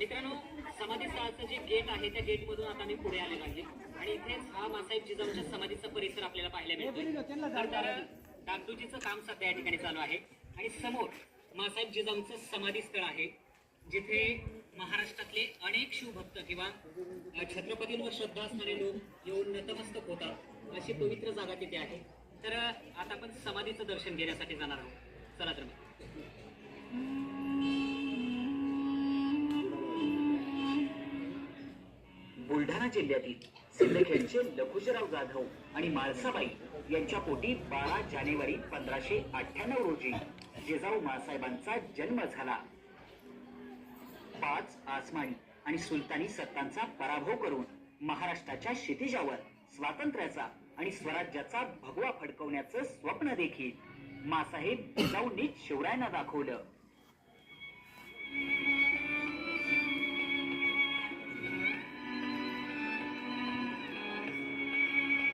मित्रांनो, समाधी स्थळाचं जे गेट आहे त्या गेट मधून आता मी पुढे आलेलो आहे आणि इथेच हा मासाहेब जिजाऊच्या समाधीचा परिसर आपल्याला पाहायला मिळतोय. तर डागडुजीचं काम सध्या या ठिकाणी चालू आहे आणि समोर मासाहेब जिजाऊंचं समाधी स्थळ आहे, जिथे महाराष्ट्रातले अनेक शिवभक्त किंवा छत्रपतींवर श्रद्धा असणारे लोक येऊन नतमस्तक होतात, अशी पवित्र जागा तिथे आहे. तर आता आपण समाधीचं दर्शन घेण्यासाठी जाणार आहोत. चला तर मग. बुलढाणा जिल्ह्यातील सिंदखेडचे लखुजीराव जाधव आणि माळसाबाई यांच्या पोटी 12 जानेवारी 1598 रोजी जिजाऊ मासाहेबांचा जन्म झाला. 5 आसमानी आणि सुलतानी सत्तांचा पराभव करून महाराष्ट्राच्या क्षितिजावर स्वातंत्र्याचा आणि स्वराज्याचा भगवा फडकवण्याचं स्वप्न देखील मासाहेब जिजाऊंनी शिवरायांना दाखवलं.